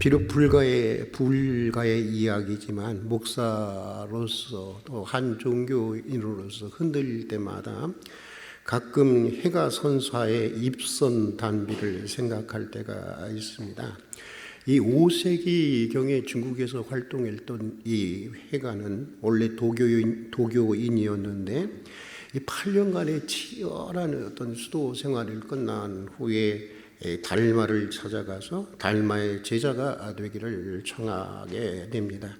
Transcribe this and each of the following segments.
비록 불가의 이야기지만 목사로서 또 한 종교인으로서 흔들릴 때마다 가끔 해가 선사의 입선 단비를 생각할 때가 있습니다. 이 5세기경에 중국에서 활동했던 이 해가는 원래 도교인이었는데 이 8년간의 치열한 어떤 수도 생활을 끝난 후에 달마를 찾아가서 달마의 제자가 되기를 청하게 됩니다.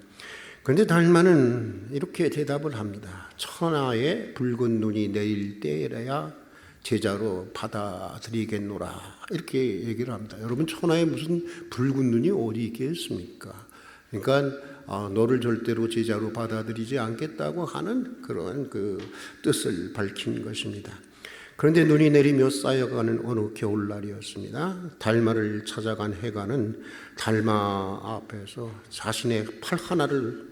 그런데 달마는 이렇게 대답을 합니다. 천하의 붉은 눈이 내릴 때에야 제자로 받아들이겠노라, 이렇게 얘기를 합니다. 여러분, 천하에 무슨 붉은 눈이 어디 있겠습니까? 그러니까 너를 절대로 제자로 받아들이지 않겠다고 하는 그런 그 뜻을 밝힌 것입니다. 그런데 눈이 내리며 쌓여가는 어느 겨울날이었습니다. 달마를 찾아간 해가는 달마 앞에서 자신의 팔 하나를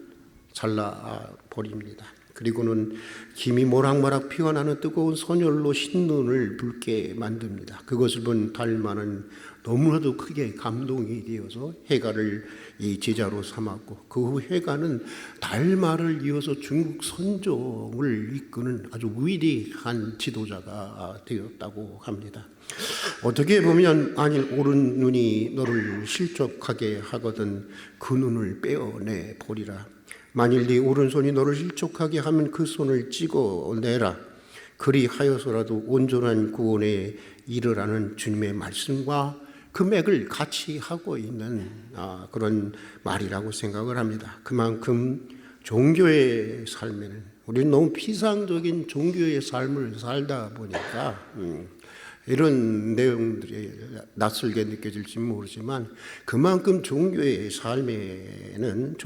잘라버립니다. 그리고는 김이 모락모락 피어나는 뜨거운 선열로 흰눈을 붉게 만듭니다. 그것을 본 달마는 너무나도 크게 감동이 되어서 해가를 이 제자로 삼았고, 그 후 해가는 달마를 이어서 중국 선종을 이끄는 아주 위대한 지도자가 되었다고 합니다. 어떻게 보면 만일 오른 눈이 너를 실족하게 하거든 그 눈을 빼어내 보리라. 만일 네 오른손이 너를 실족하게 하면 그 손을 찍어내라. 그리하여서라도 온전한 구원에 이르라는 주님의 말씀과 그 맥을 같이 하고 있는 그런 말이라고 생각을 합니다. 그만큼 종교의 삶에는 우리는 너무 피상적인 종교의 삶을 살다 보니까 이런 내용들이 낯설게 느껴질지 모르지만, 그만큼 종교의 삶에는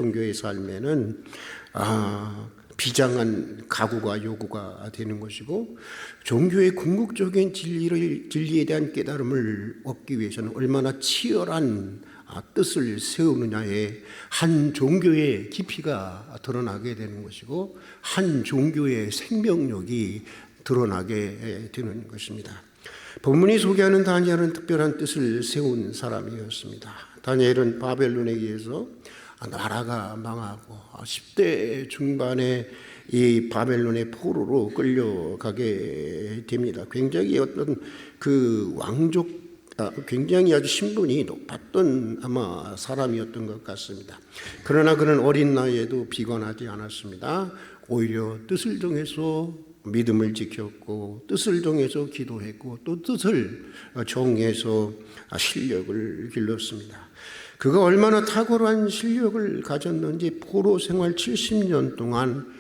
비장한 각오가 요구가 되는 것이고, 종교의 궁극적인 진리에 대한 깨달음을 얻기 위해서는 얼마나 치열한 뜻을 세우느냐에 한 종교의 깊이가 드러나게 되는 것이고, 한 종교의 생명력이 드러나게 되는 것입니다. 본문이 소개하는 다니엘은 특별한 뜻을 세운 사람이었습니다. 다니엘은 바벨론에 의해서 나라가 망하고 10대 중반에 이 바벨론의 포로로 끌려가게 됩니다. 굉장히 어떤 그 왕족, 굉장히 아주 신분이 높았던 아마 사람이었던 것 같습니다. 그러나 그는 어린 나이에도 비관하지 않았습니다. 오히려 뜻을 정해서 믿음을 지켰고, 뜻을 정해서 기도했고, 또 뜻을 정해서 실력을 길렀습니다. 그가 얼마나 탁월한 실력을 가졌는지 포로 생활 70년 동안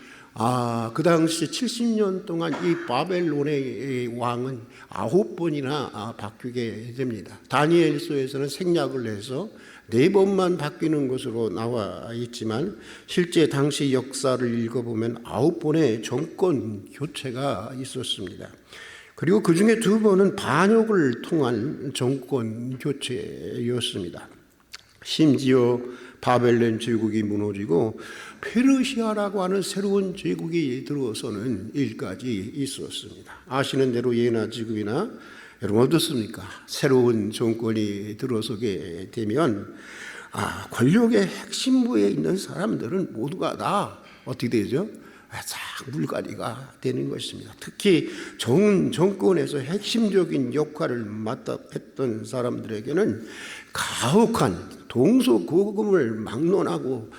그 당시 70년 동안 이 바벨론의 왕은 9번이나 바뀌게 됩니다. 다니엘서에서는 생략을 해서 4번만 바뀌는 것으로 나와 있지만, 실제 당시 역사를 읽어보면 9번의 정권 교체가 있었습니다. 그리고 그 중에 2번은 반역을 통한 정권 교체였습니다. 심지어 바벨론 제국이 무너지고 페르시아라고 하는 새로운 제국이 들어서는 일까지 있었습니다. 아시는 대로 예나 지금이나 여러분 어떻습니까? 새로운 정권이 들어서게 되면 권력의 핵심부에 있는 사람들은 모두가 다 어떻게 되죠? 물갈이가 되는 것입니다. 특히 정권에서 핵심적인 역할을 맡아 했던 사람들에게는 가혹한 동서고금을 막론하고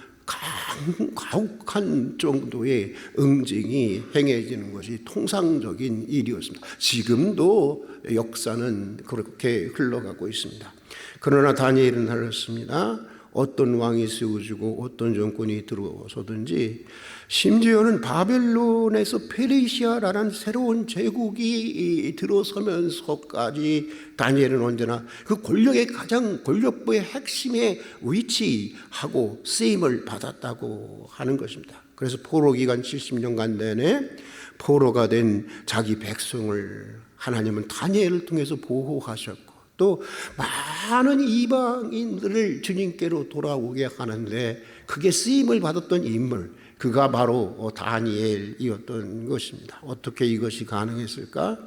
가혹한 정도의 응징이 행해지는 것이 통상적인 일이었습니다. 지금도 역사는 그렇게 흘러가고 있습니다. 그러나 다니엘은 알았습니다. 어떤 왕이 세워지고 어떤 정권이 들어서든지, 심지어는 바벨론에서 페르시아라는 새로운 제국이 들어서면서까지 다니엘은 언제나 그 권력부의 핵심에 위치하고 쓰임을 받았다고 하는 것입니다. 그래서 포로 기간 70년간 내내 포로가 된 자기 백성을 하나님은 다니엘을 통해서 보호하셨고, 또 많은 이방인들을 주님께로 돌아오게 하는데 그게 쓰임을 받았던 인물, 그가 바로 다니엘이었던 것입니다. 어떻게 이것이 가능했을까?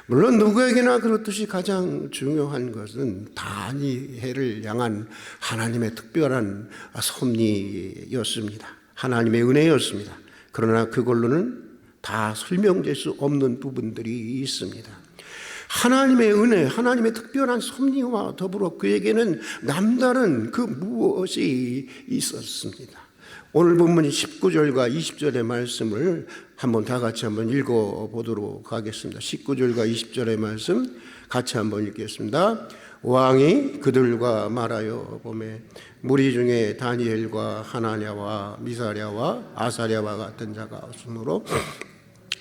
물론 누구에게나 그렇듯이 가장 중요한 것은 다니엘을 향한 하나님의 특별한 섭리였습니다. 하나님의 은혜였습니다. 그러나 그걸로는 다 설명될 수 없는 부분들이 있습니다. 하나님의 은혜, 하나님의 특별한 섭리와 더불어 그에게는 남다른 그 무엇이 있었습니다. 오늘 본문 19절과 20절의 말씀을 다 같이 한번 읽어보도록 하겠습니다. 19절과 20절의 말씀 같이 한번 읽겠습니다. 왕이 그들과 말하여 보매 무리 중에 다니엘과 하나냐와 미사랴와 아사랴와 같은 자가 없으므로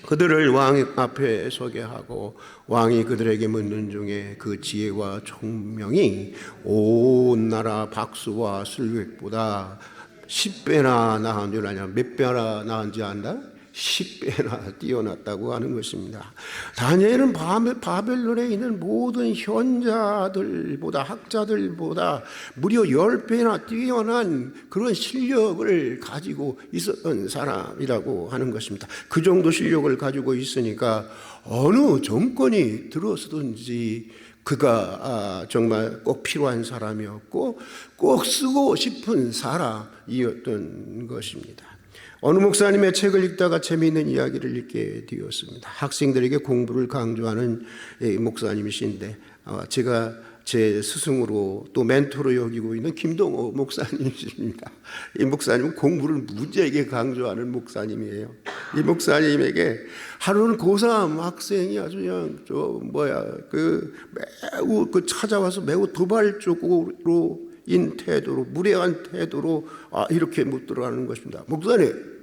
그들을 왕 앞에 서게 하고 왕이 그들에게 묻는 중에 그 지혜와 총명이 온 나라 박수와 술객보다 10배나 나은 줄 아냐? 몇 배나 나은지 안다? 10배나 뛰어났다고 하는 것입니다. 다니엘은 바벨론에 있는 모든 현자들보다, 학자들보다 무려 10배나 뛰어난 그런 실력을 가지고 있었던 사람이라고 하는 것입니다. 그 정도 실력을 가지고 있으니까 어느 정권이 들어서든지 그가 정말 꼭 필요한 사람이었고 꼭 쓰고 싶은 사람이었던 것입니다. 어느 목사님의 책을 읽다가 재미있는 이야기를 읽게 되었습니다. 학생들에게 공부를 강조하는 목사님이신데 제가 제 스승으로 또 멘토로 여기고 있는 김동호 목사님이십니다. 이 목사님은 공부를 무지하게 강조하는 목사님이에요. 이 목사님에게 하루는 고3 학생이 아주 그냥 매우 찾아와서 매우 도발적인 태도로, 무례한 태도로 이렇게 묻더라는 것입니다. 목사님,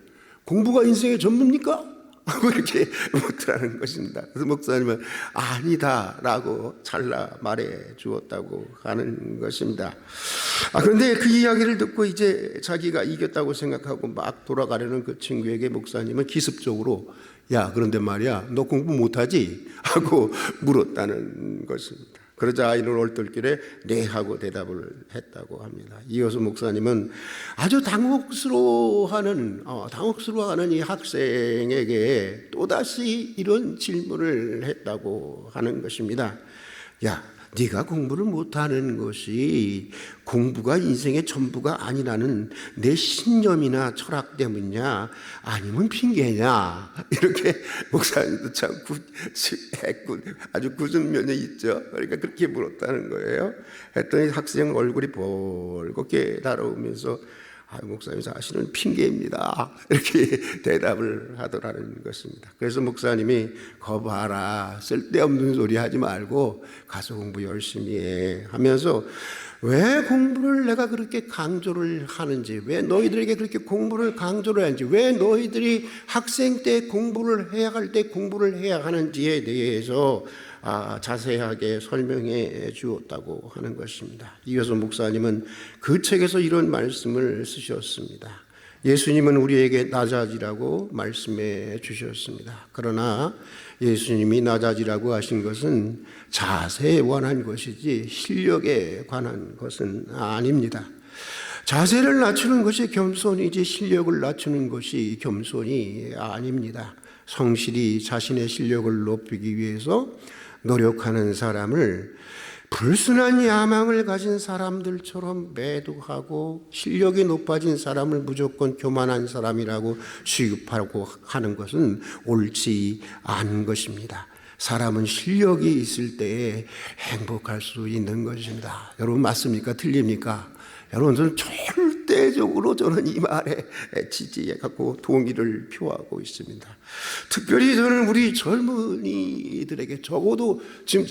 공부가 인생의 전부입니까? 하고 이렇게 묻더라는 것입니다. 그래서 목사님은 아니다라고 잘라 말해 주었다고 하는 것입니다. 그런데 그 이야기를 듣고 이제 자기가 이겼다고 생각하고 막 돌아가려는 그 친구에게 목사님은 기습적으로 야, 그런데 말이야, 너 공부 못하지? 하고 물었다는 것입니다. 그러자 아이는 얼떨결에 네 하고 대답을 했다고 합니다. 이어서 목사님은 아주 당혹스러워하는 이 학생에게 또다시 이런 질문을 했다고 하는 것입니다. 야, 네가 공부를 못하는 것이 공부가 인생의 전부가 아니라는 내 신념이나 철학 때문이냐 아니면 핑계냐, 이렇게 목사님도 참 아주 굳은 면이 있죠. 그러니까 그렇게 물었다는 거예요. 했더니 학생 얼굴이 벌겋게 달아오면서 목사님 자신은 핑계입니다, 이렇게 대답을 하더라는 것입니다. 그래서 목사님이 거봐라, 쓸데없는 소리 하지 말고 가서 공부 열심히 해 하면서 왜 공부를 내가 그렇게 강조를 하는지, 왜 너희들에게 그렇게 공부를 강조를 하는지, 왜 너희들이 학생 때 공부를 해야 할 때 공부를 해야 하는지에 대해서 자세하게 설명해 주었다고 하는 것입니다. 이어서 목사님은 그 책에서 이런 말씀을 쓰셨습니다. 예수님은 우리에게 낮아지라고 말씀해 주셨습니다. 그러나 예수님이 낮아지라고 하신 것은 자세에 관한 것이지 실력에 관한 것은 아닙니다. 자세를 낮추는 것이 겸손이지 실력을 낮추는 것이 겸손이 아닙니다. 성실히 자신의 실력을 높이기 위해서 노력하는 사람을 불순한 야망을 가진 사람들처럼 매도하고 실력이 높아진 사람을 무조건 교만한 사람이라고 취급하고 하는 것은 옳지 않은 것입니다. 사람은 실력이 있을 때에 행복할 수 있는 것입니다. 여러분 맞습니까? 틀립니까? 여러분 저는 절대적으로 이 말에 지지해 갖고 동의를 표하고 있습니다. 특별히 저는 우리 젊은이들에게 적어도 지금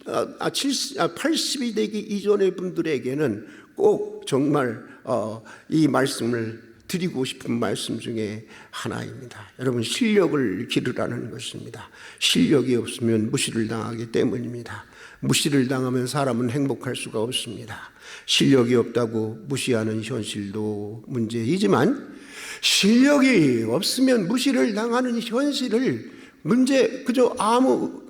80이 되기 이전의 분들에게는 꼭 정말 이 말씀을 드리고 싶은 말씀 중에 하나입니다. 여러분 실력을 기르라는 것입니다. 실력이 없으면 무시를 당하기 때문입니다. 무시를 당하면 사람은 행복할 수가 없습니다. 실력이 없다고 무시하는 현실도 문제이지만 실력이 없으면 무시를 당하는 현실을 그저 아무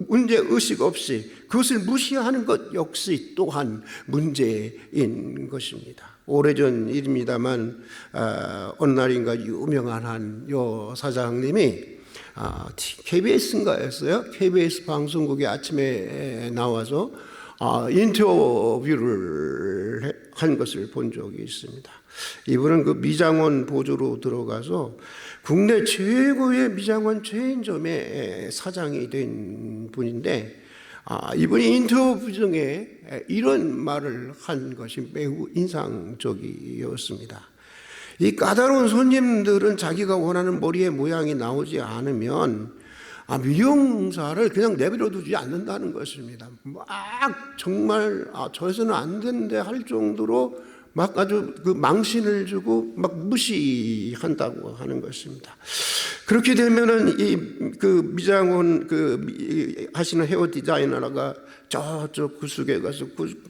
문제의식 없이 그것을 무시하는 것 역시 또한 문제인 것입니다. 오래전 일입니다만 어느 날인가 유명한 한 여사장님이 KBS인가였어요. KBS 방송국에 아침에 나와서 인터뷰를 한 것을 본 적이 있습니다. 이분은 그 미장원 보조로 들어가서 국내 최고의 미장원 체인점의 사장이 된 분인데, 이분이 인터뷰 중에 이런 말을 한 것이 매우 인상적이었습니다. 이 까다로운 손님들은 자기가 원하는 머리의 모양이 나오지 않으면 미용사를 그냥 내버려 두지 않는다는 것입니다. 막 정말 저에서는 안 되는데 할 정도로 막 아주 그 망신을 주고 막 무시한다고 하는 것입니다. 그렇게 되면은 그 미장원 하시는 헤어 디자이너가 저쪽 구석에 가서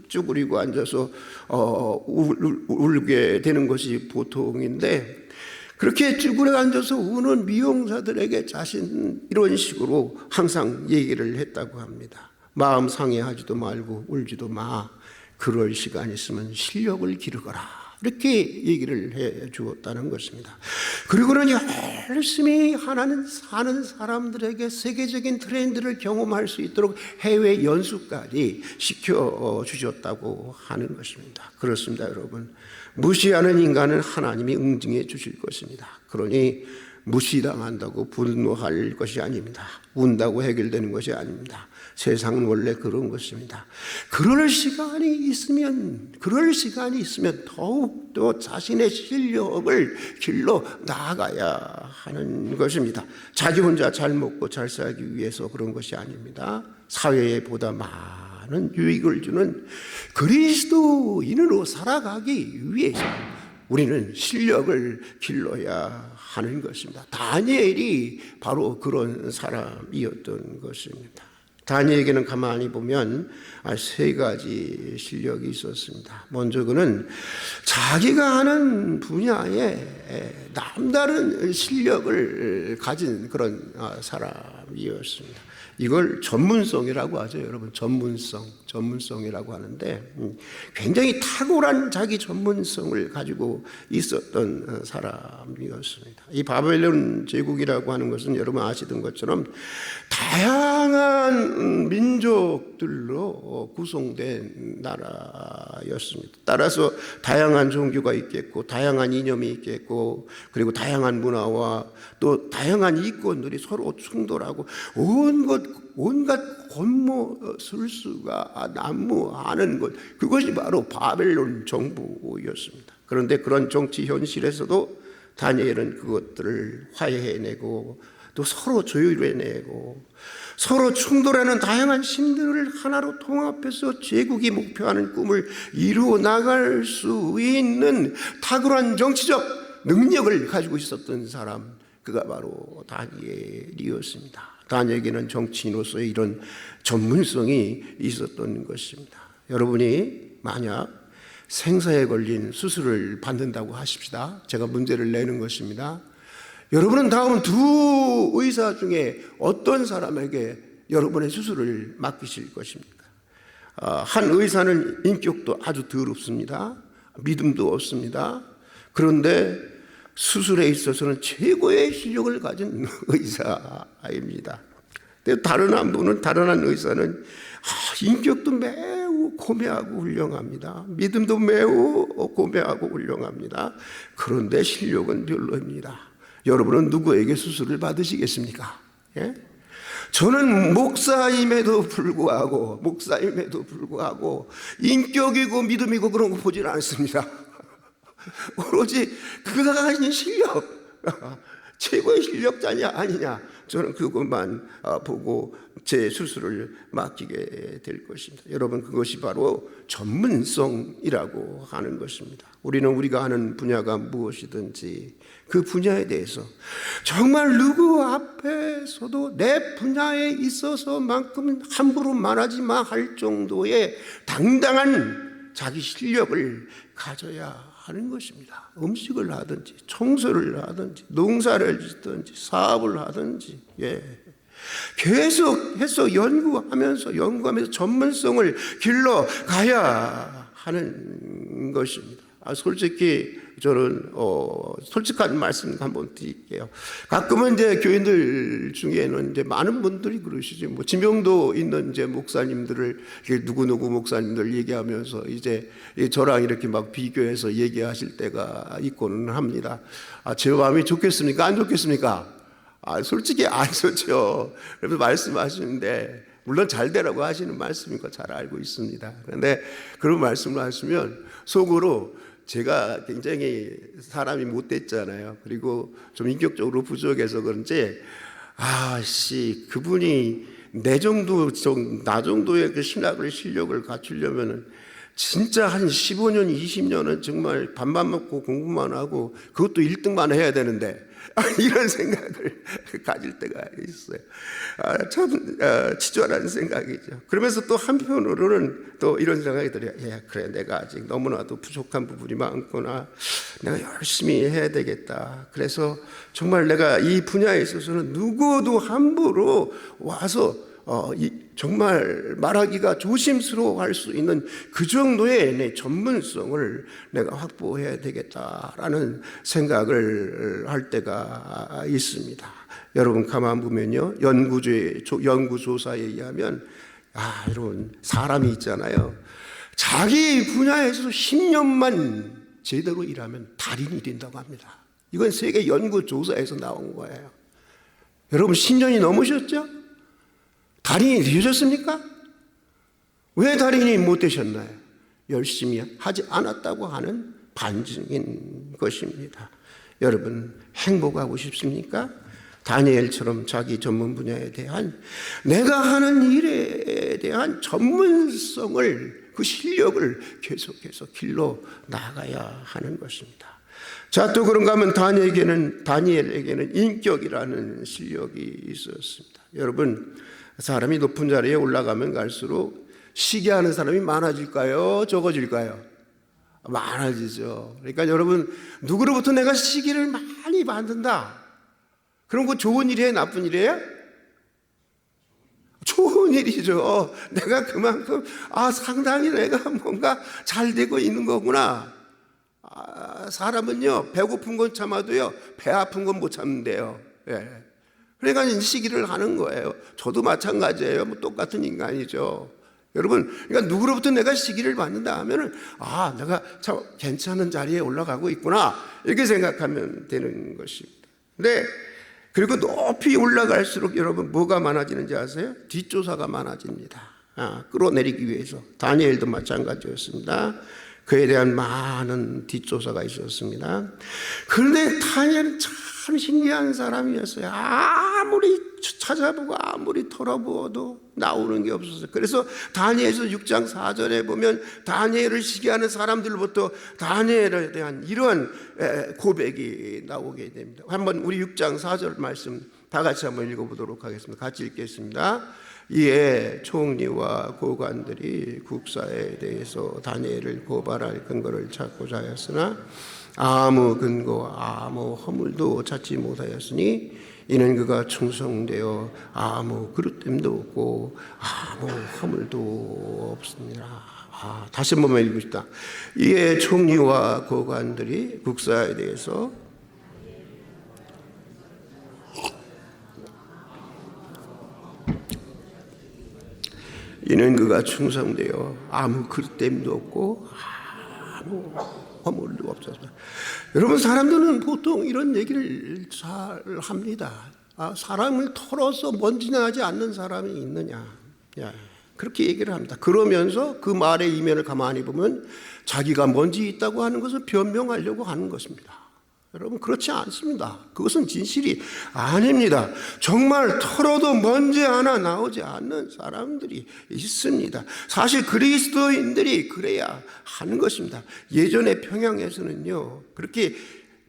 쭈그리고 앉아서 울게 되는 것이 보통인데, 그렇게 쭈그려 앉아서 우는 미용사들에게 자신 이런 식으로 항상 얘기를 했다고 합니다. 마음 상해하지도 말고 울지도 마. 그럴 시간 있으면 실력을 기르거라. 이렇게 얘기를 해 주었다는 것입니다. 그리고는 열심히 하나는 사는 사람들에게 세계적인 트렌드를 경험할 수 있도록 해외 연수까지 시켜주셨다고 하는 것입니다. 그렇습니다, 여러분. 무시하는 인간은 하나님이 응징해 주실 것입니다. 그러니 무시당한다고 분노할 것이 아닙니다. 운다고 해결되는 것이 아닙니다. 세상은 원래 그런 것입니다. 그럴 시간이 있으면 더욱더 자신의 실력을 길러 나아가야 하는 것입니다. 자기 혼자 잘 먹고 잘 살기 위해서 그런 것이 아닙니다. 사회에 보다 많은 유익을 주는 그리스도인으로 살아가기 위해서 우리는 실력을 길러야 하는 것입니다. 다니엘이 바로 그런 사람이었던 것입니다. 다니엘에게는 가만히 보면 세 가지 실력이 있었습니다. 먼저 그는 자기가 하는 분야에 남다른 실력을 가진 그런 사람이었습니다. 이걸 전문성이라고 하죠, 여러분. 전문성이라고 하는데, 굉장히 탁월한 자기 전문성을 가지고 있었던 사람이었습니다. 이 바벨론 제국이라고 하는 것은 여러분 아시던 것처럼 다양한 민족들로 구성된 나라였습니다. 따라서 다양한 종교가 있겠고, 다양한 이념이 있겠고, 그리고 다양한 문화와 또 다양한 이권들이 서로 충돌하고 온갖 권모술수가 난무하는 것, 그것이 바로 바벨론 정부였습니다. 그런데 그런 정치 현실에서도 다니엘은 그것들을 화해해내고 또 서로 조율해내고 서로 충돌하는 다양한 신들을 하나로 통합해서 제국이 목표하는 꿈을 이루어 나갈 수 있는 탁월한 정치적 능력을 가지고 있었던 사람, 그가 바로 다니엘이었습니다. 다니엘에게는 정치인으로서의 이런 전문성이 있었던 것입니다. 여러분이 만약 생사에 걸린 수술을 받는다고 하십시다. 제가 문제를 내는 것입니다. 여러분은 다음 두 의사 중에 어떤 사람에게 여러분의 수술을 맡기실 것입니까? 한 의사는 인격도 아주 더럽습니다. 믿음도 없습니다. 그런데 수술에 있어서는 최고의 실력을 가진 의사입니다. 다른 한 분은, 다른 한 의사는 인격도 매우 고매하고 훌륭합니다. 믿음도 매우 고매하고 훌륭합니다. 그런데 실력은 별로입니다. 여러분은 누구에게 수술을 받으시겠습니까? 예? 저는 목사임에도 불구하고 인격이고 믿음이고 그런 거 보질 않습니다. 오로지 그가 가진 실력, 최고의 실력자냐 아니냐, 저는 그것만 보고 제 수술을 맡기게 될 것입니다. 여러분, 그것이 바로 전문성이라고 하는 것입니다. 우리는 우리가 하는 분야가 무엇이든지 그 분야에 대해서 정말 누구 앞에서도 내 분야에 있어서만큼 함부로 말하지 마 할 정도의 당당한 자기 실력을 가져야 하는 것입니다. 음식을 하든지 청소를 하든지 농사를 짓든지 사업을 하든지, 계속해서 연구하면서 전문성을 길러가야 하는 것입니다. 솔직히 저는 솔직한 말씀 한번 드릴게요. 가끔은 이제 교인들 중에는 이제 많은 분들이 그러시죠. 뭐 지명도 있는 이제 목사님들을 누구누구 목사님들 얘기하면서 이제 저랑 이렇게 막 비교해서 얘기하실 때가 있고는 합니다. 제 마음이 좋겠습니까? 안 좋겠습니까? 솔직히 안 좋죠. 그래서 말씀하시는데 물론 잘 되라고 하시는 말씀인 거 잘 알고 있습니다. 그런데 그런 말씀을 하시면 속으로 제가 굉장히 사람이 못됐잖아요. 그리고 좀 인격적으로 부족해서 그런지 그분이 나 정도의 그 신학을 실력을 갖추려면은 진짜 한 15년, 20년은 정말 밥만 먹고 공부만 하고 그것도 1등만 해야 되는데 이런 생각을 가질 때가 있어요. 참 치졸한 생각이죠. 그러면서 또 한편으로는 또 이런 생각이 들어요. 그래, 내가 아직 너무나도 부족한 부분이 많구나. 내가 열심히 해야 되겠다. 그래서 정말 내가 이 분야에 있어서는 누구도 함부로 와서 정말 말하기가 조심스러워할 수 있는 그 정도의 내 전문성을 내가 확보해야 되겠다라는 생각을 할 때가 있습니다. 여러분 가만 보면요, 연구조사에 의하면 여러분 사람이 있잖아요. 자기 분야에서 10년만 제대로 일하면 달인이 된다고 합니다. 이건 세계 연구조사에서 나온 거예요. 여러분 10년이 넘으셨죠? 달인이 되셨습니까? 왜 달인이 못 되셨나요? 열심히 하지 않았다고 하는 반증인 것입니다. 여러분 행복하고 싶습니까? 다니엘처럼 자기 전문 분야에 대한 내가 하는 일에 대한 전문성을 그 실력을 계속해서 길러 나가야 하는 것입니다. 자, 또 그런가 하면 다니엘에게는 인격이라는 실력이 있었습니다. 여러분 사람이 높은 자리에 올라가면 갈수록 시기하는 사람이 많아질까요? 적어질까요? 많아지죠. 그러니까 여러분 누구로부터 내가 시기를 많이 받는다. 그럼 그 좋은 일이에요? 나쁜 일이에요? 좋은 일이죠. 내가 그만큼 상당히 내가 뭔가 잘 되고 있는 거구나. 사람은요 배고픈 건 참아도요 배 아픈 건 못 참는데요. 그러니까 시기를 하는 거예요. 저도 마찬가지예요. 똑같은 인간이죠. 여러분, 그러니까 누구로부터 내가 시기를 받는다 하면은 내가 참 괜찮은 자리에 올라가고 있구나 이렇게 생각하면 되는 것입니다. 근데 그리고 높이 올라갈수록 여러분 뭐가 많아지는지 아세요? 뒷조사가 많아집니다. 끌어내리기 위해서. 다니엘도 마찬가지였습니다. 그에 대한 많은 뒷조사가 있었습니다. 그런데 다니엘은 참 신기한 사람이었어요. 아무리 찾아보고 아무리 털어보아도 나오는 게 없었어요. 그래서 다니엘서 6장 4절에 보면 다니엘을 시기하는 사람들부터 다니엘에 대한 이런 고백이 나오게 됩니다. 한번 우리 6장 4절 말씀 다 같이 한번 읽어보도록 하겠습니다. 같이 읽겠습니다. 이에 총리와 고관들이 국사에 대해서 다니엘을 고발할 근거를 찾고자 하였으나 아무 근거 아무 허물도 찾지 못하였으니 이는 그가 충성되어 아무 그릇됨도 없고 아무 허물도 없습니다. 다시 한 번만 읽읍시다. 이에 총리와 고관들이 국사에 대해서 이는 그가 충성되어 아무 그릇됨도 없고 아무 허물도 없어서. 여러분 사람들은 보통 이런 얘기를 잘 합니다. 사람을 털어서 먼지 나지 않는 사람이 있느냐. 그렇게 얘기를 합니다. 그러면서 그 말의 이면을 가만히 보면 자기가 먼지 있다고 하는 것을 변명하려고 하는 것입니다. 여러분 그렇지 않습니다. 그것은 진실이 아닙니다. 정말 털어도 먼지 하나 나오지 않는 사람들이 있습니다. 사실 그리스도인들이 그래야 하는 것입니다. 예전에 평양에서는요 그렇게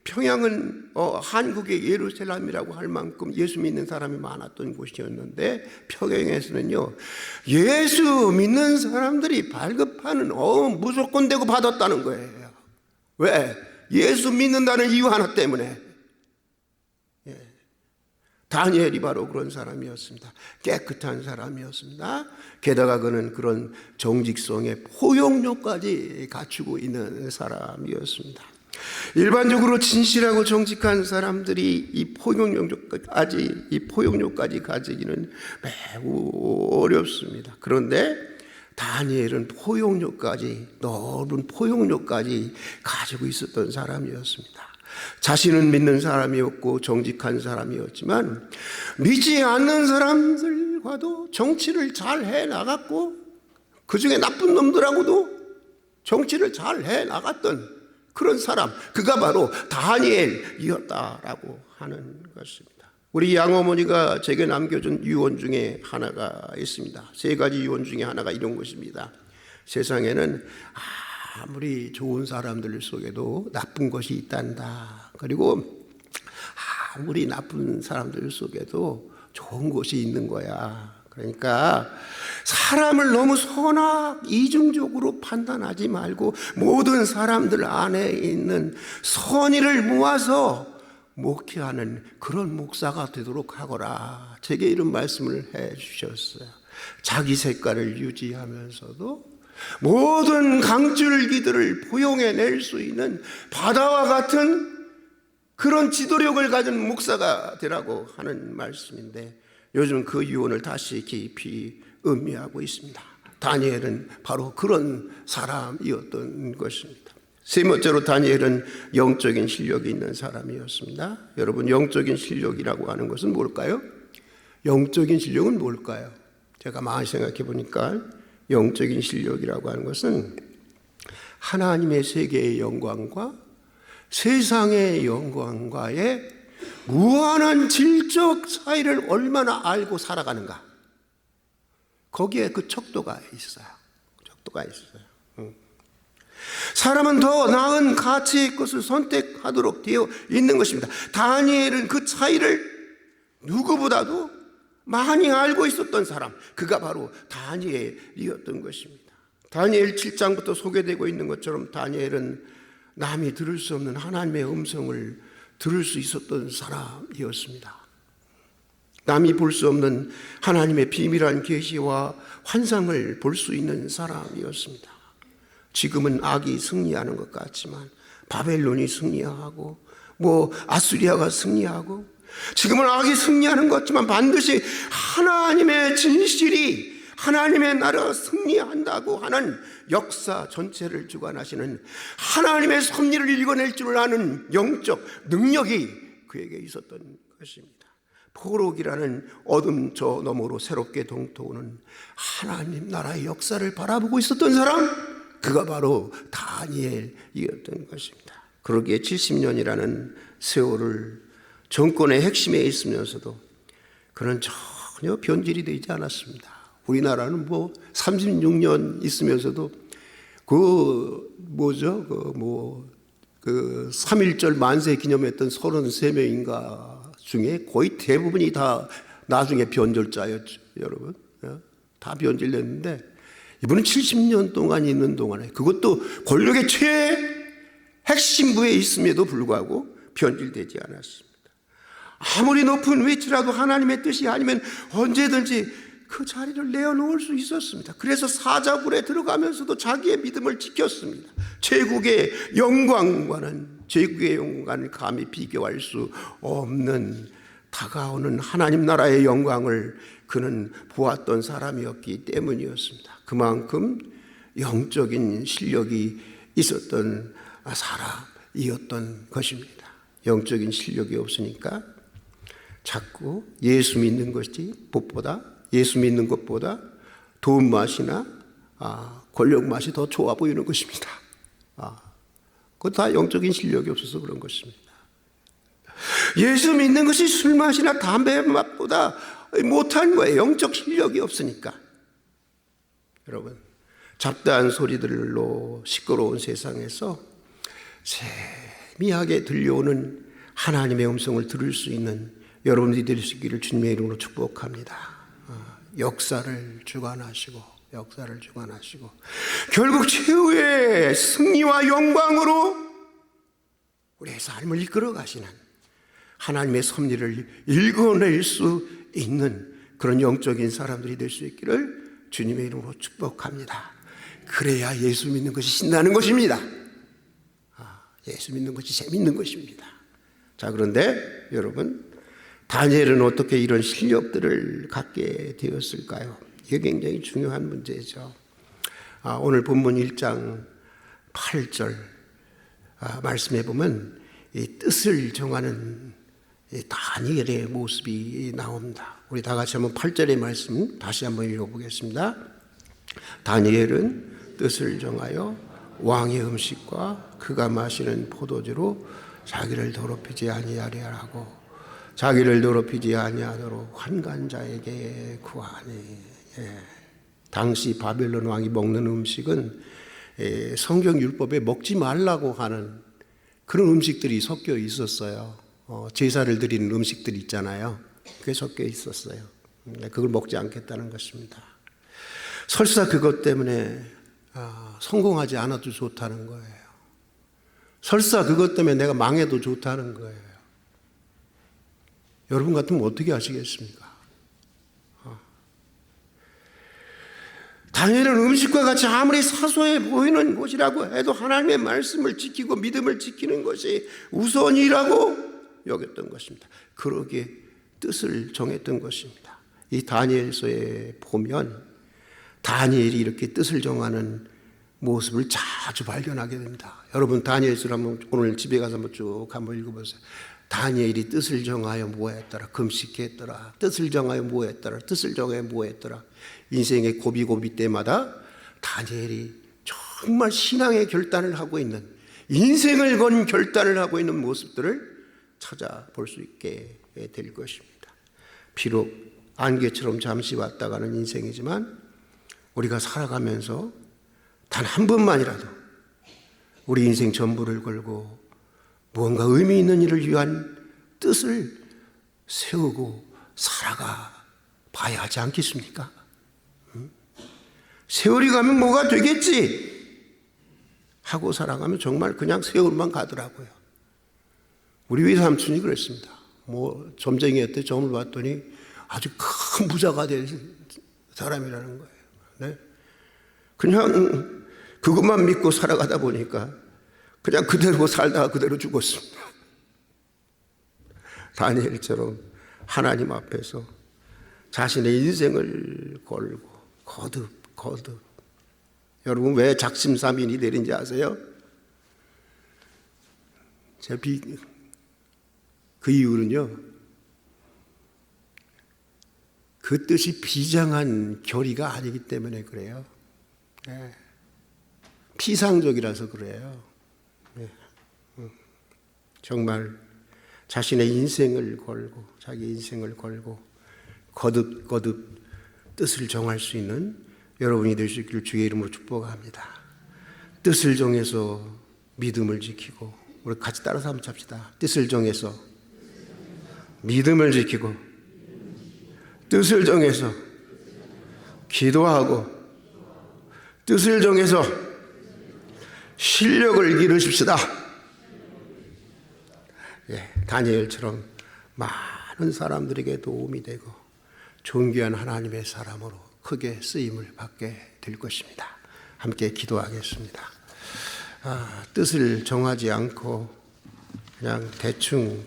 평양은 한국의 예루살렘이라고 할 만큼 예수 믿는 사람이 많았던 곳이었는데 평양에서는요 예수 믿는 사람들이 발급하는 무조건 되고 받았다는 거예요. 왜? 예수 믿는다는 이유 하나 때문에. 다니엘이 바로 그런 사람이었습니다. 깨끗한 사람이었습니다. 게다가 그는 그런 정직성의 포용력까지 갖추고 있는 사람이었습니다. 일반적으로 진실하고 정직한 사람들이 이 포용력까지 가지기는 매우 어렵습니다. 그런데 다니엘은 넓은 포용력까지 가지고 있었던 사람이었습니다. 자신은 믿는 사람이었고 정직한 사람이었지만 믿지 않는 사람들과도 정치를 잘 해나갔고 그 중에 나쁜 놈들하고도 정치를 잘 해나갔던 그런 사람, 그가 바로 다니엘이었다라고 하는 것입니다. 우리 양어머니가 제게 남겨준 유언 중에 하나가 있습니다. 3가지 유언 중에 하나가 이런 것입니다. 세상에는 아무리 좋은 사람들 속에도 나쁜 것이 있단다. 그리고 아무리 나쁜 사람들 속에도 좋은 것이 있는 거야. 그러니까 사람을 너무 이중적으로 판단하지 말고 모든 사람들 안에 있는 선의를 모아서 목회하는 그런 목사가 되도록 하거라. 제게 이런 말씀을 해 주셨어요. 자기 색깔을 유지하면서도 모든 강줄기들을 포용해낼 수 있는 바다와 같은 그런 지도력을 가진 목사가 되라고 하는 말씀인데, 요즘 그 유언을 다시 깊이 의미하고 있습니다. 다니엘은 바로 그런 사람이었던 것입니다. 3번째로 다니엘은 영적인 실력이 있는 사람이었습니다. 여러분, 영적인 실력이라고 하는 것은 뭘까요? 영적인 실력은 뭘까요? 제가 많이 생각해 보니까 영적인 실력이라고 하는 것은 하나님의 세계의 영광과 세상의 영광과의 무한한 질적 차이를 얼마나 알고 살아가는가, 거기에 그 척도가 있어요. 사람은 더 나은 가치의 것을 선택하도록 되어 있는 것입니다. 다니엘은 그 차이를 누구보다도 많이 알고 있었던 사람, 그가 바로 다니엘이었던 것입니다. 다니엘 7장부터 소개되고 있는 것처럼 다니엘은 남이 들을 수 없는 하나님의 음성을 들을 수 있었던 사람이었습니다. 남이 볼 수 없는 하나님의 비밀한 계시와 환상을 볼 수 있는 사람이었습니다. 지금은 악이 승리하는 것 같지만 바벨론이 승리하고 아수리아가 승리하고, 지금은 악이 승리하는 것 같지만 반드시 하나님의 진실이, 하나님의 나라가 승리한다고 하는 역사 전체를 주관하시는 하나님의 섭리를 읽어낼 줄 아는 영적 능력이 그에게 있었던 것입니다. 포록이라는 어둠 저 너머로 새롭게 동토하는 하나님 나라의 역사를 바라보고 있었던 사람, 그가 바로 다니엘이었던 것입니다. 그러기에 70년이라는 세월을 정권의 핵심에 있으면서도 그는 전혀 변질이 되지 않았습니다. 우리나라는 36년 있으면서도 그 3.1절 만세 기념했던 33명인가 중에 거의 대부분이 다 나중에 변절자였죠. 여러분, 다 변질됐는데 이분은 70년 동안 있는 동안에, 그것도 권력의 핵심부에 있음에도 불구하고 변질되지 않았습니다. 아무리 높은 위치라도 하나님의 뜻이 아니면 언제든지 그 자리를 내어놓을 수 있었습니다. 그래서 사자굴에 들어가면서도 자기의 믿음을 지켰습니다. 제국의 영광과는 감히 비교할 수 없는 다가오는 하나님 나라의 영광을 그는 보았던 사람이었기 때문이었습니다. 그만큼 영적인 실력이 있었던 사람이었던 것입니다. 영적인 실력이 없으니까 자꾸 예수 믿는 것보다 돈 맛이나 권력 맛이 더 좋아 보이는 것입니다. 그거 다 영적인 실력이 없어서 그런 것입니다. 예수 믿는 것이 술 맛이나 담배 맛보다 못한 거예요. 영적 실력이 없으니까. 여러분, 잡다한 소리들로 시끄러운 세상에서 세미하게 들려오는 하나님의 음성을 들을 수 있는 여러분들이 될 수 있기를 주님의 이름으로 축복합니다. 역사를 주관하시고 결국 최후의 승리와 영광으로 우리의 삶을 이끌어 가시는 하나님의 섭리를 읽어낼 수 있는 그런 영적인 사람들이 될 수 있기를 주님의 이름으로 축복합니다. 그래야 예수 믿는 것이 신나는 것입니다. 예수 믿는 것이 재밌는 것입니다. 자, 그런데 여러분, 다니엘은 어떻게 이런 실력들을 갖게 되었을까요? 이게 굉장히 중요한 문제죠. 오늘 본문 1장 8절 말씀해 보면 이 뜻을 정하는 이 다니엘의 모습이 나옵니다. 우리 다 같이 한번 8절의 말씀 다시 한번 읽어보겠습니다. 다니엘은 뜻을 정하여 왕의 음식과 그가 마시는 포도주로 자기를 더럽히지 아니하려 하고 자기를 더럽히지 아니하도록 환관자에게 구하니. 당시 바벨론 왕이 먹는 음식은 성경 율법에 먹지 말라고 하는 그런 음식들이 섞여 있었어요. 제사를 드리는 음식들 있잖아요. 그게 섞여 있었어요. 그걸 먹지 않겠다는 것입니다. 설사 그것 때문에 성공하지 않아도 좋다는 거예요. 설사 그것 때문에 내가 망해도 좋다는 거예요. 여러분 같으면 어떻게 하시겠습니까? 다니엘은 음식과 같이 아무리 사소해 보이는 것이라고 해도 하나님의 말씀을 지키고 믿음을 지키는 것이 우선이라고 여겼던 것입니다. 그러기에 뜻을 정했던 것입니다. 이 다니엘서에 보면 다니엘이 이렇게 뜻을 정하는 모습을 자주 발견하게 됩니다. 여러분 다니엘서를 한번 오늘 집에 가서 한번 읽어보세요. 다니엘이 뜻을 정하여 뭐했더라, 금식했더라, 뜻을 정하여 뭐했더라, 뜻을 정하여 뭐했더라. 인생의 고비고비 때마다 다니엘이 정말 신앙의 결단을 하고 있는, 인생을 건 결단을 하고 있는 모습들을 찾아볼 수 있게 될 것입니다. 비록 안개처럼 잠시 왔다 가는 인생이지만 우리가 살아가면서 단 한 번만이라도 우리 인생 전부를 걸고 무언가 의미 있는 일을 위한 뜻을 세우고 살아가 봐야 하지 않겠습니까? 세월이 가면 뭐가 되겠지 하고 살아가면 정말 그냥 세월만 가더라고요. 우리 외삼촌이 그랬습니다. 점쟁이였대. 점을 봤더니 아주 큰 부자가 될 사람이라는 거예요. 네? 그냥 그것만 믿고 살아가다 보니까 그냥 그대로 살다가 그대로 죽었습니다. 다니엘처럼 하나님 앞에서 자신의 인생을 걸고 거듭. 여러분 왜 작심삼일이 내린지 아세요? 그 이유는요, 그 뜻이 비장한 결의가 아니기 때문에 그래요. 네. 피상적이라서 그래요. 네. 정말 자신의 인생을 걸고 자기 인생을 걸고 거듭 뜻을 정할 수 있는 여러분이 될 수 있기를 주의 이름으로 축복합니다. 뜻을 정해서 믿음을 지키고, 우리 같이 따라서 한번 합시다. 뜻을 정해서 믿음을 지키고, 뜻을 정해서 기도하고, 뜻을 정해서 실력을 기르십시다. 다니엘처럼 많은 사람들에게 도움이 되고 존귀한 하나님의 사람으로 크게 쓰임을 받게 될 것입니다. 함께 기도하겠습니다. 뜻을 정하지 않고 그냥 대충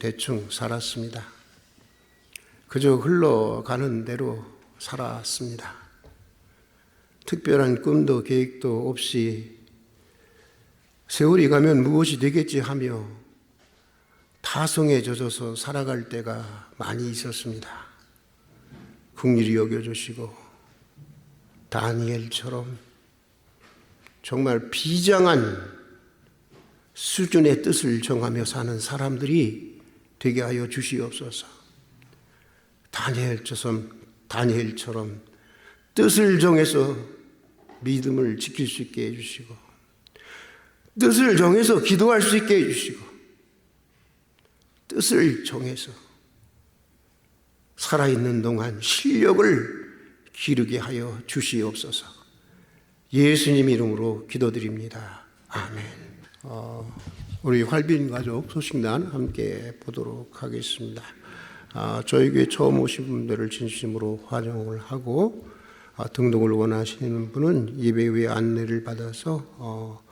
살았습니다. 그저 흘러가는 대로 살았습니다. 특별한 꿈도 계획도 없이 세월이 가면 무엇이 되겠지 하며 타성에 젖어서 살아갈 때가 많이 있었습니다. 긍휼히 여겨주시고 다니엘처럼 정말 비장한 수준의 뜻을 정하며 사는 사람들이 되게 하여 주시옵소서. 다니엘처럼 뜻을 정해서 믿음을 지킬 수 있게 해주시고, 뜻을 정해서 기도할 수 있게 해주시고, 뜻을 정해서 살아있는 동안 실력을 기르게 하여 주시옵소서. 예수님 이름으로 기도드립니다. 아멘. 우리 활빈 가족 소식난 함께 보도록 하겠습니다. 저희 교회 처음 오신 분들을 진심으로 환영을 하고, 등록을 원하시는 분은 예배 후에 안내를 받아서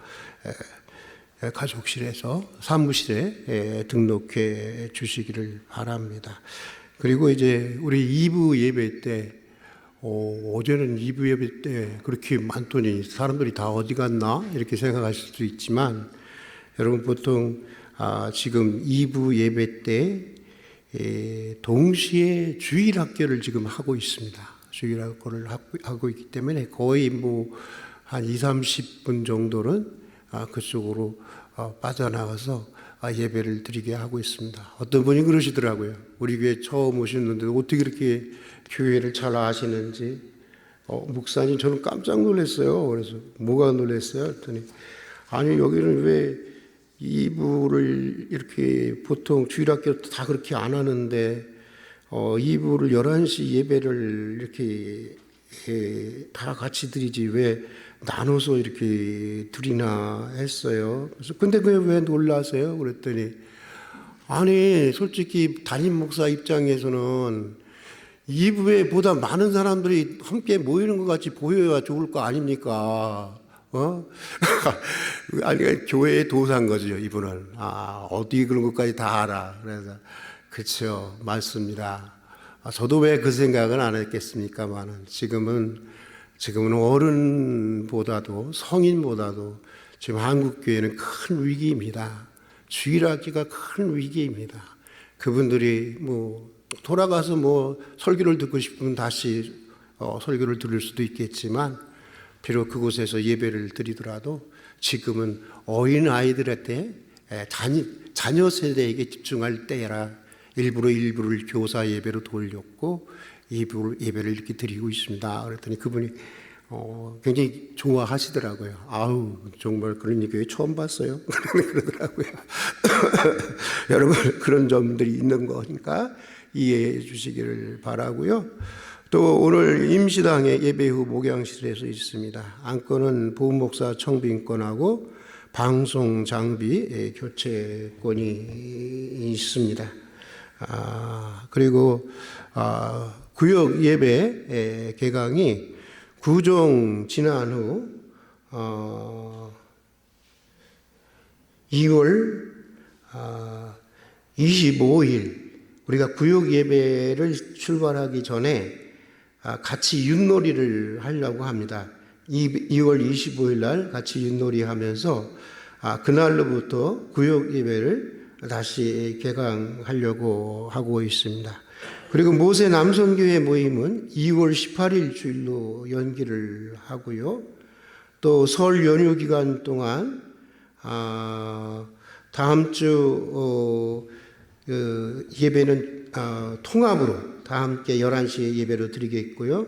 가족실에서 사무실에 등록해 주시기를 바랍니다. 그리고 이제 우리 2부 예배 때 어제는 2부 예배 때 그렇게 많더니 사람들이 다 어디 갔나 이렇게 생각하실 수도 있지만, 여러분 보통 지금 2부 예배 때 동시에 주일학교를 지금 하고 있습니다. 주일학교를 하고 있기 때문에 거의 뭐 한 20-30분 정도는 그쪽으로 빠져나가서 예배를 드리게 하고 있습니다. 어떤 분이 그러시더라고요. 우리 교회 처음 오셨는데 어떻게 이렇게 교회를 잘 아시는지. 목사님, 저는 깜짝 놀랐어요. 그래서 뭐가 놀랐어요? 했더니 아니, 여기는 왜 2부를 이렇게 보통 주일학교 다 그렇게 안 하는데 2부를 11시 예배를 이렇게 다 같이 드리지 왜 나눠서 이렇게 드리나 했어요. 그래서 근데 왜 놀라세요? 그랬더니 아니, 솔직히 담임 목사 입장에서는 2부에 보다 많은 사람들이 함께 모이는 것 같이 보여야 좋을 거 아닙니까? 아니, 교회의 도사인 거죠, 이분은. 어디 그런 것까지 다 알아. 그래서, 그렇죠. 맞습니다. 저도 왜 그 생각은 안 했겠습니까만은, 지금은 어른보다도, 성인보다도, 지금 한국교회는 큰 위기입니다. 주일학기가 큰 위기입니다. 그분들이 돌아가서 설교를 듣고 싶으면 다시 설교를 들을 수도 있겠지만, 비록 그곳에서 예배를 드리더라도 지금은 어린아이들한테 자녀 세대에게 집중할 때라 일부를 교사 예배로 돌렸고 2부 예배를 이렇게 드리고 있습니다. 그랬더니 그분이 굉장히 좋아하시더라고요. 아우, 정말 그런 교회 처음 봤어요. 그러더라고요. 여러분, 그런 점들이 있는 거니까 이해해 주시기를 바라고요. 또 오늘 임시당의 예배 후 목양실에서 있습니다. 안건은 보훈목사 청빙권하고 방송 장비 교체권이 있습니다. 그리고 구역 예배 개강이 구종 지난 후 2월 25일 우리가 구역 예배를 출발하기 전에 같이 윷놀이를 하려고 합니다. 2월 25일 날 같이 윷놀이 하면서 그날로부터 구역 예배를 다시 개강하려고 하고 있습니다. 그리고 모세 남선교회 모임은 2월 18일 주일로 연기를 하고요. 또 설 연휴 기간 동안 다음 주 예배는 통합으로 다 함께 11시에 예배로 드리겠고요.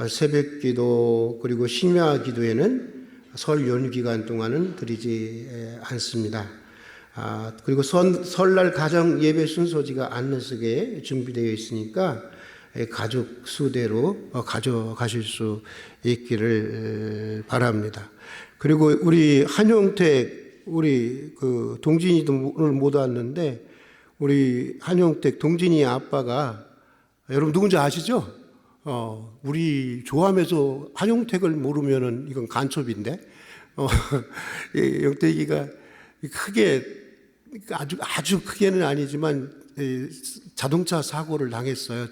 새벽 기도 그리고 심야 기도에는 설 연휴 기간 동안은 드리지 않습니다. 그리고 설날 가정 예배 순서지가 안내석에 준비되어 있으니까 가족 수대로 가져가실 수 있기를 바랍니다. 그리고 우리 한용택 우리 동진이도 오늘 못 왔는데 우리 한용택 동진이 아빠가 여러분 누군지 아시죠? 우리 좋아하면서 한용택을 모르면은 이건 간첩인데 영택이가 크게 아주 크게는 아니지만 자동차 사고를 당했어요.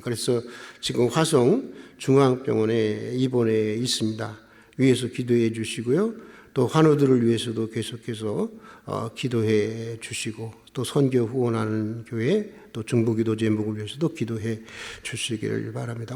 그래서 지금 화성 중앙병원에 입원해 있습니다. 위에서 기도해 주시고요. 또 환우들을 위해서도 계속해서 기도해 주시고 또 선교 후원하는 교회 또 중보기도 제목을 위해서도 기도해 주시기를 바랍니다.